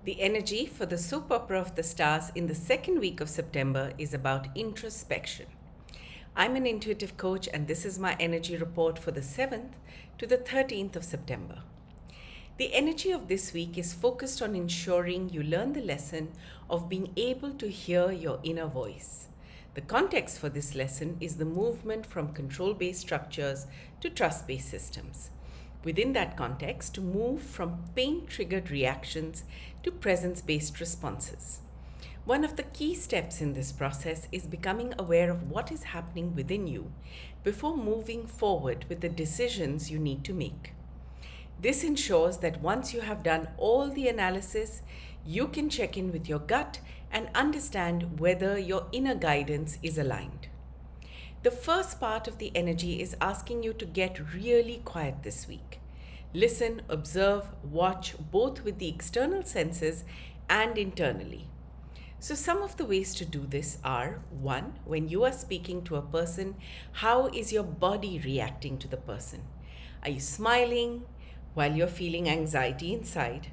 The energy for the soap opera of the stars in the second week of September is about introspection. I'm an intuitive coach, and this is my energy report for the 7th to the 13th of September. The energy of this week is focused on ensuring you learn the lesson of being able to hear your inner voice. The context for this lesson is the movement from control-based structures to trust-based systems. Within that context, to move from pain-triggered reactions to presence-based responses. One of the key steps in this process is becoming aware of what is happening within you before moving forward with the decisions you need to make. This ensures that once you have done all the analysis, you can check in with your gut and understand whether your inner guidance is aligned. The first part of the energy is asking you to get really quiet this week. Listen, observe, watch both with the external senses and internally. So some of the ways to do this are: 1. When you are speaking to a person, how is your body reacting to the person? Are you smiling while you're feeling anxiety inside?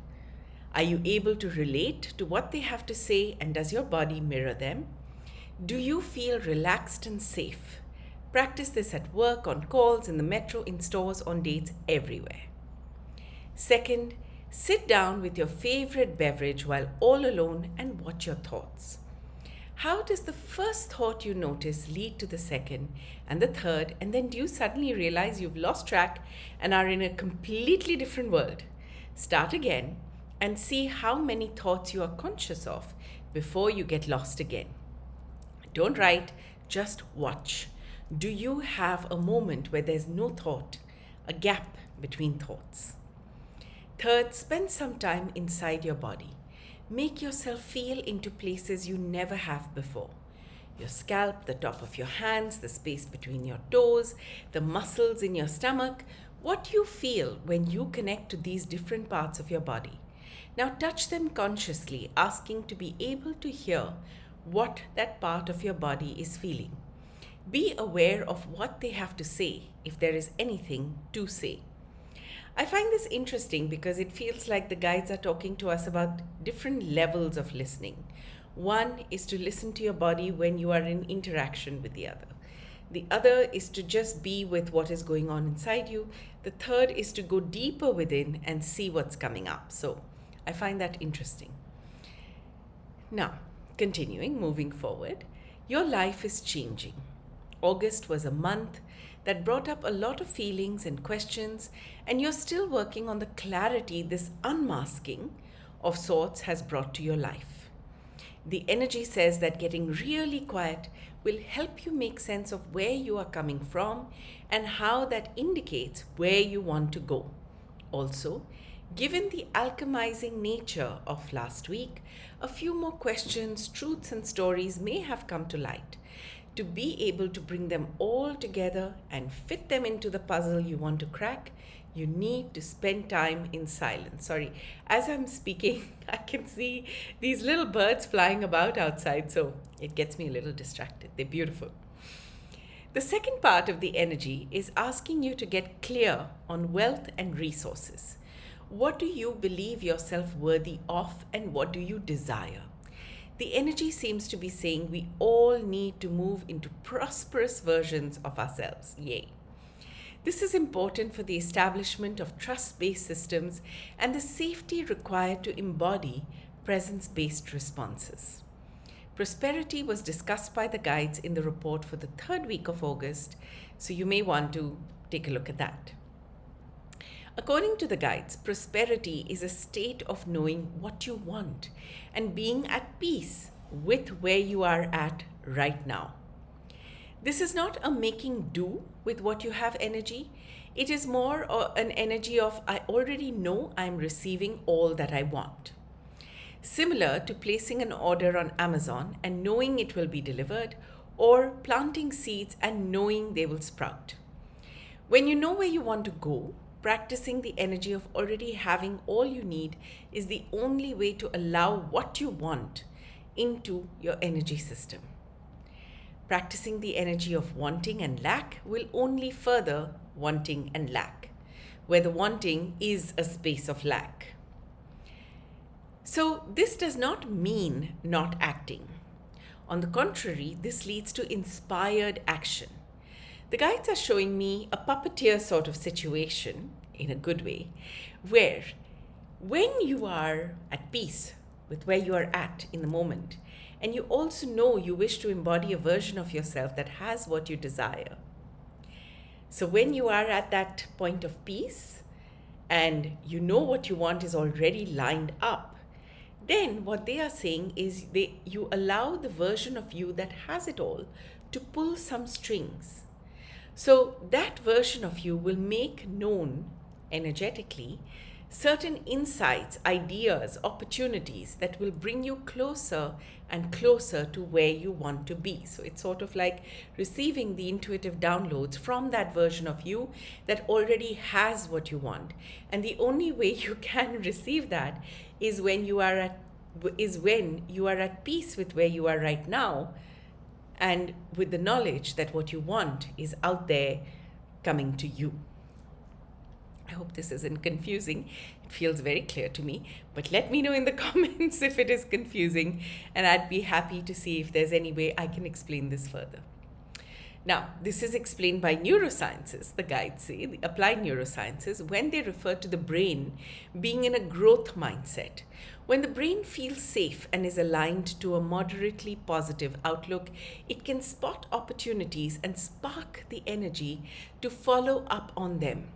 Are you able to relate to what they have to say, and does your body mirror them? Do you feel relaxed and safe? Practice this at work, on calls, in the metro, in stores, on dates, everywhere. 2. Sit down with your favorite beverage while all alone and watch your thoughts. How does the first thought you notice lead to the second and the third, and then do you suddenly realize you've lost track and are in a completely different world? Start again and see how many thoughts you are conscious of before you get lost again. Don't write, just watch. Do you have a moment where there's no thought, a gap between thoughts? 3. Spend some time inside your body. Make yourself feel into places you never have before. Your scalp, the top of your hands, the space between your toes, the muscles in your stomach. What do you feel when you connect to these different parts of your body? Now touch them consciously, asking to be able to hear what that part of your body is feeling. Be aware of what they have to say, if there is anything to say. I find this interesting because it feels like the guides are talking to us about different levels of listening. One is to listen to your body when you are in interaction with the other. The other is to just be with what is going on inside you. The third is to go deeper within and see what's coming up. So I find that interesting. Now, continuing, moving forward, your life is changing. August was a month that brought up a lot of feelings and questions, and you're still working on the clarity this unmasking of sorts has brought to your life. The energy says that getting really quiet will help you make sense of where you are coming from and how that indicates where you want to go. Also, given the alchemizing nature of last week, a few more questions, truths, and stories may have come to light. To be able to bring them all together and fit them into the puzzle you want to crack, you need to spend time in silence. Sorry, as I'm speaking, I can see these little birds flying about outside, so it gets me a little distracted. They're beautiful. The second part of the energy is asking you to get clear on wealth and resources. What do you believe yourself worthy of, and what do you desire? The energy seems to be saying we all need to move into prosperous versions of ourselves. Yay. This is important for the establishment of trust-based systems and the safety required to embody presence-based responses. Prosperity was discussed by the guides in the report for the 3rd week of August, so you may want to take a look at that. According to the guides, prosperity is a state of knowing what you want and being at peace with where you are at right now. This is not a making do with what you have energy. It is more an energy of I already know I'm receiving all that I want. Similar to placing an order on Amazon and knowing it will be delivered, or planting seeds and knowing they will sprout. When you know where you want to go, practicing the energy of already having all you need is the only way to allow what you want into your energy system. Practicing the energy of wanting and lack will only further wanting and lack, where the wanting is a space of lack. So this does not mean not acting. On the contrary, this leads to inspired action. The guides are showing me a puppeteer sort of situation, in a good way, where when you are at peace with where you are at in the moment, and you also know you wish to embody a version of yourself that has what you desire. So when you are at that point of peace and you know what you want is already lined up, then what they are saying is you allow the version of you that has it all to pull some strings. So that version of you will make known energetically certain insights, ideas, opportunities that will bring you closer and closer to where you want to be. So it's sort of like receiving the intuitive downloads from that version of you that already has what you want. And the only way you can receive that is when you are at peace with where you are right now, and with the knowledge that what you want is out there coming to you. I hope this isn't confusing. It feels very clear to me, but let me know in the comments if it is confusing, and I'd be happy to see if there's any way I can explain this further. Now, this is explained by neurosciences, the guides say, the applied neurosciences, when they refer to the brain being in a growth mindset. When the brain feels safe and is aligned to a moderately positive outlook, it can spot opportunities and spark the energy to follow up on them,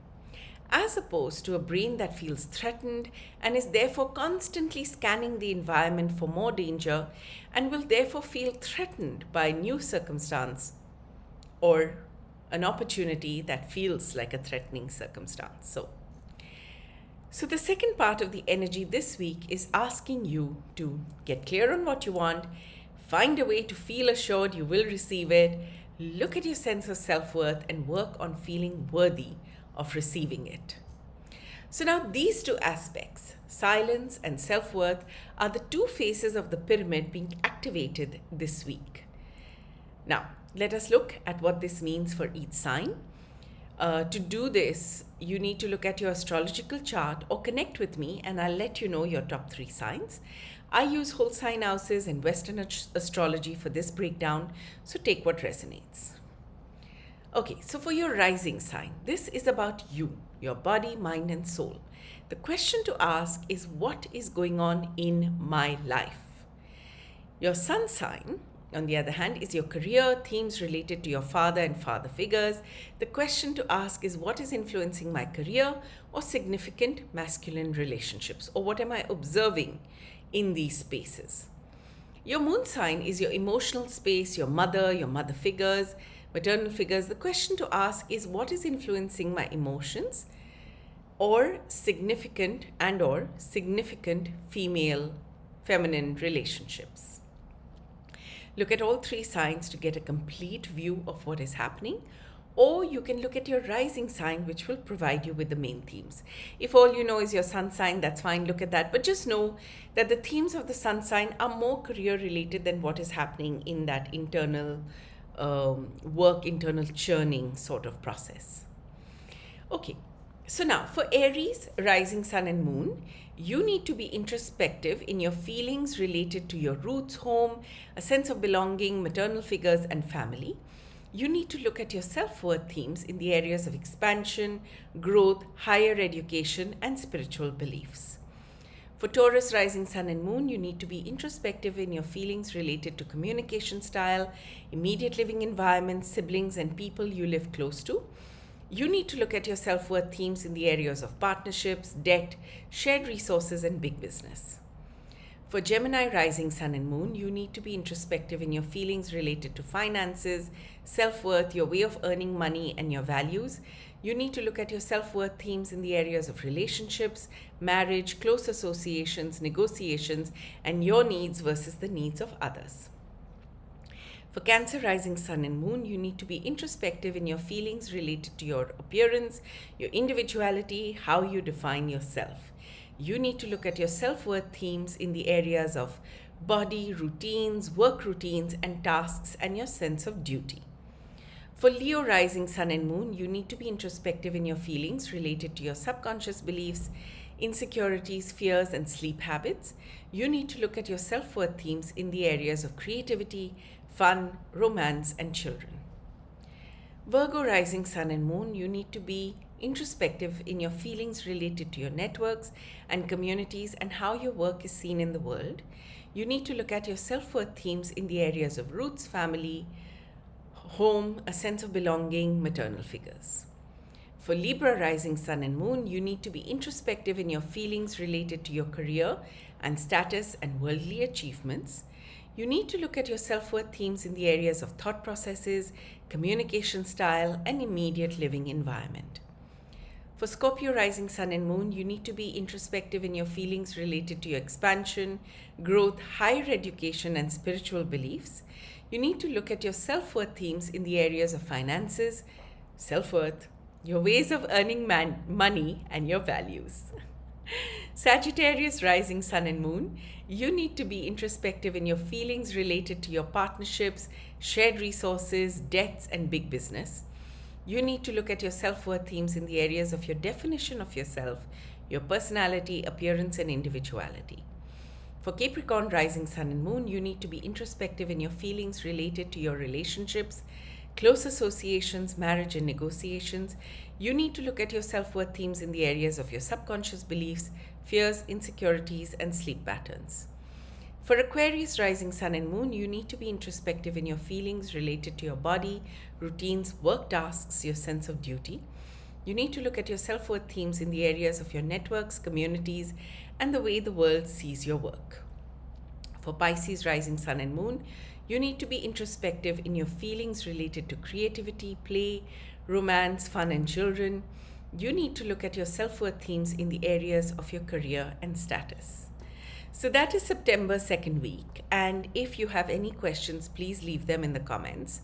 as opposed to a brain that feels threatened and is therefore constantly scanning the environment for more danger and will therefore feel threatened by a new circumstance or an opportunity that feels like a threatening circumstance. So the second part of the energy this week is asking you to get clear on what you want, find a way to feel assured you will receive it, look at your sense of self-worth, and work on feeling worthy of receiving it. So now these two aspects, silence and self-worth, are the two faces of the pyramid being activated this week. Now, let us look at what this means for each sign. To do this, you need to look at your astrological chart or connect with me, and I'll let you know your top 3 signs. I use whole sign houses and Western astrology for this breakdown, so take what resonates. Okay, so for your rising sign, this is about you, your body, mind, and soul. The question to ask is, what is going on in my life? Your sun sign, on the other hand, is your career, themes related to your father and father figures. The question to ask is, what is influencing my career or significant masculine relationships, or what am I observing in these spaces? Your moon sign is your emotional space, your mother figures, maternal figures. The question to ask is, what is influencing my emotions or significant feminine relationships? Look at all 3 signs to get a complete view of what is happening, or you can look at your rising sign, which will provide you with the main themes. If all you know is your sun sign, that's fine, look at that. But just know that the themes of the sun sign are more career related than what is happening in that internal work, internal churning sort of process. Okay, so now for Aries, rising sun and moon, you need to be introspective in your feelings related to your roots, home, a sense of belonging, maternal figures, and family. You need to look at your self-worth themes in the areas of expansion, growth, higher education, and spiritual beliefs. For Taurus, rising sun and moon, you need to be introspective in your feelings related to communication style, immediate living environment, siblings, and people you live close to. You need to look at your self-worth themes in the areas of partnerships, debt, shared resources, and big business. For Gemini, rising sun and moon, you need to be introspective in your feelings related to finances, self-worth, your way of earning money, and your values. You need to look at your self-worth themes in the areas of relationships, marriage, close associations, negotiations, and your needs versus the needs of others. For Cancer, rising sun and moon, you need to be introspective in your feelings related to your appearance, your individuality, how you define yourself. You need to look at your self-worth themes in the areas of body, routines, work routines, and tasks, and your sense of duty. For Leo, rising sun and moon, you need to be introspective in your feelings related to your subconscious beliefs, insecurities, fears, and sleep habits, you need to look at your self-worth themes in the areas of creativity, fun, romance, and children. Virgo rising sun and moon, you need to be introspective in your feelings related to your networks and communities and how your work is seen in the world. You need to look at your self-worth themes in the areas of roots, family, home, a sense of belonging, maternal figures. For Libra rising sun and moon, you need to be introspective in your feelings related to your career and status and worldly achievements. You need to look at your self-worth themes in the areas of thought processes, communication style, and immediate living environment. For Scorpio rising sun and moon, you need to be introspective in your feelings related to your expansion, growth, higher education, and spiritual beliefs. You need to look at your self-worth themes in the areas of finances, self-worth, your ways of earning money, and your values. Sagittarius rising sun and moon, you need to be introspective in your feelings related to your partnerships, shared resources, debts, and big business. You need to look at your self-worth themes in the areas of your definition of yourself, your personality, appearance, and individuality. For Capricorn rising sun and moon, you need to be introspective in your feelings related to your relationships, close associations, marriage, and negotiations. You need to look at your self-worth themes in the areas of your subconscious beliefs, fears, insecurities, and sleep patterns. For Aquarius rising sun and moon, you need to be introspective in your feelings related to your body, routines, work tasks, your sense of duty. You need to look at your self-worth themes in the areas of your networks, communities, and the way the world sees your work. For Pisces rising sun and moon, you need to be introspective in your feelings related to creativity, play, romance, fun, and children. You need to look at your self-worth themes in the areas of your career and status. So that is September second week. And if you have any questions, please leave them in the comments.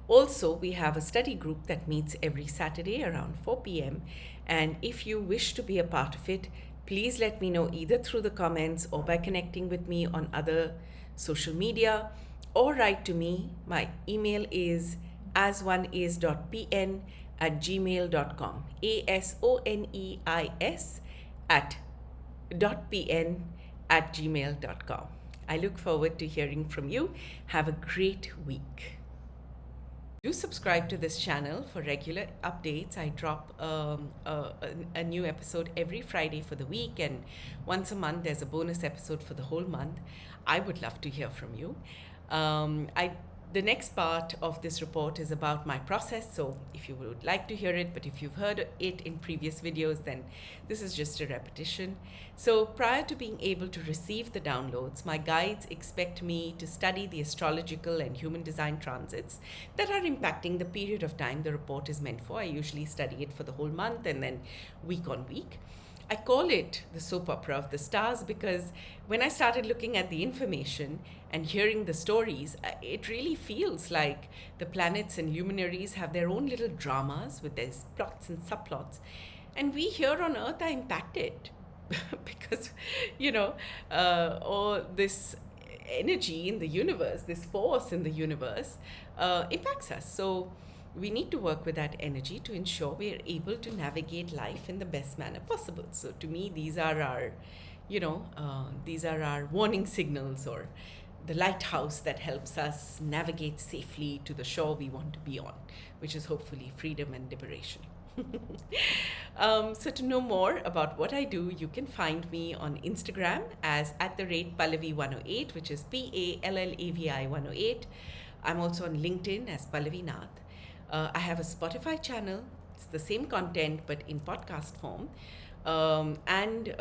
Also, we have a study group that meets every Saturday around 4 p.m. And if you wish to be a part of it, please let me know either through the comments or by connecting with me on other social media, or write to me. My email is asoneis.pn@gmail.com. asoneis@.pn@gmail.com. I look forward to hearing from you. Have a great week. Do subscribe to this channel for regular updates. I drop a new episode every Friday for the week, and once a month there's a bonus episode for the whole month. I would love to hear from you. The next part of this report is about my process, so if you would like to hear it, but if you've heard it in previous videos, then this is just a repetition. So prior to being able to receive the downloads, my guides expect me to study the astrological and human design transits that are impacting the period of time the report is meant for. I usually study it for the whole month and then week on week. I call it the soap opera of the stars because when I started looking at the information and hearing the stories, it really feels like the planets and luminaries have their own little dramas with their plots and subplots. And we here on Earth are impacted because, all this energy in the universe, this force in the universe impacts us. So we need to work with that energy to ensure we are able to navigate life in the best manner possible. So to me, these are our warning signals, or the lighthouse that helps us navigate safely to the shore we want to be on, which is hopefully freedom and liberation. So to know more about what I do, you can find me on Instagram as @Pallavi108, which is PALLAVI 108. I'm also on LinkedIn as Pallavi Nath. I have a Spotify channel. It's the same content but in podcast form, and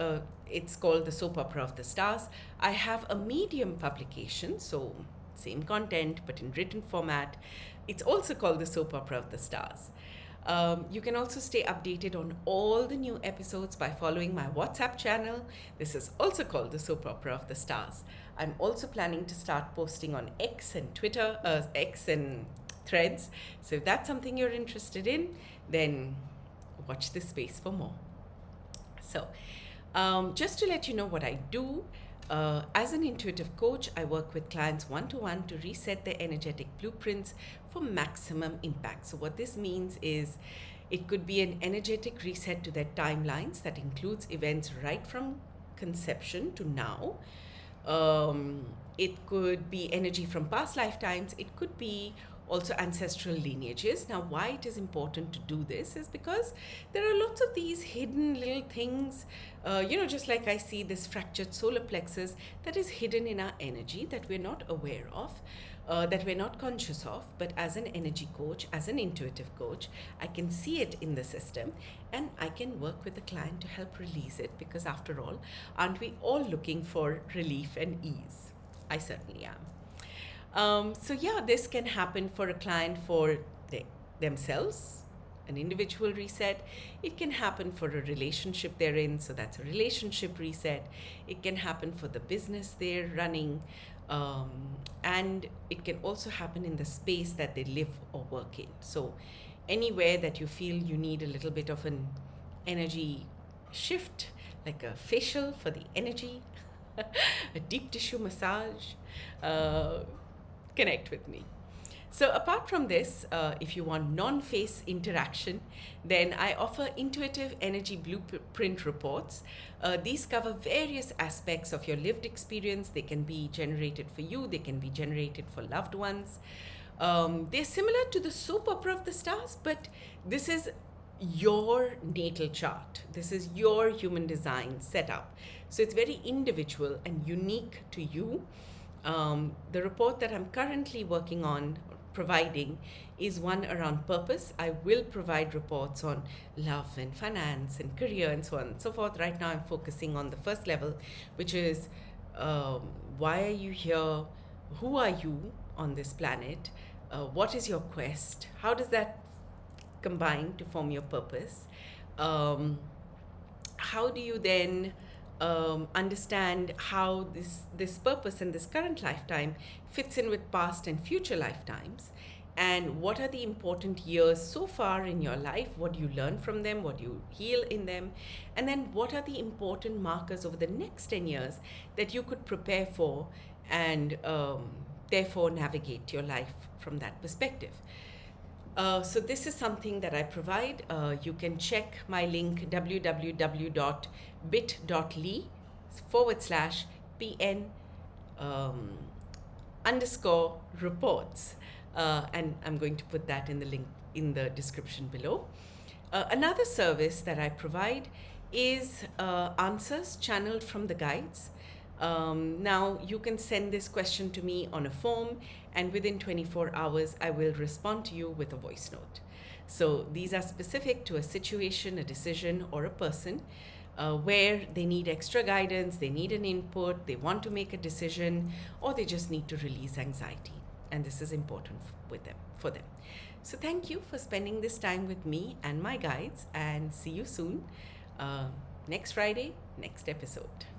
it's called the Soap Opera of the Stars. I have a Medium publication, so same content but in written format. It's also called the Soap Opera of the Stars. You can also stay updated on all the new episodes by following my WhatsApp channel. This is also called the Soap Opera of the Stars. I'm also planning to start posting on X and Twitter, X and Threads. So if that's something you're interested in, then watch this space for more. So just to let you know what I do, as an intuitive coach, I work with clients one-to-one to reset their energetic blueprints for maximum impact. So what this means is It could be an energetic reset to their timelines that includes events right from conception to now. It could be energy from past lifetimes. It could be also ancestral lineages. Now, why it is important to do this is because there are lots of these hidden little things, just like I see this fractured solar plexus that is hidden in our energy that we're not aware of. That we're not conscious of, but as an energy coach, as an intuitive coach, I can see it in the system and I can work with the client to help release it, because after all, aren't we all looking for relief and ease? I certainly am. This can happen for a client for themselves, an individual reset. It can happen for a relationship they're in, so that's a relationship reset. It can happen for the business they're running. And it can also happen in the space that they live or work in. So anywhere that you feel you need a little bit of an energy shift, like a facial for the energy, a deep tissue massage, connect with me. So apart from this, if you want non-face interaction, then I offer intuitive energy blueprint reports. These cover various aspects of your lived experience. They can be generated for you. They can be generated for loved ones. They're similar to the soap opera of the stars, but this is your natal chart. This is your human design setup. So it's very individual and unique to you. The report that I'm currently working on providing is one around purpose. I will provide reports on love and finance and career and so on and so forth. Right now I'm focusing on the first level, which is why are you here? Who are you on this planet? What is your quest? How does that combine to form your purpose? How do you then understand how this purpose and this current lifetime fits in with past and future lifetimes, and what are the important years so far in your life, what do you learn from them, what do you heal in them, and then what are the important markers over the next 10 years that you could prepare for and therefore navigate your life from that perspective. So this is something that I provide. You can check my link www.bit.ly/PN _reports. And I'm going to put that in the link in the description below. Another service that I provide is answers channeled from the guides. Now you can send this question to me on a form, and within 24 hours I will respond to you with a voice note. So these are specific to a situation, a decision, or a person where they need extra guidance, they need an input, they want to make a decision, or they just need to release anxiety. And this is important for them. So thank you for spending this time with me and my guides, and see you soon. Next Friday, next episode.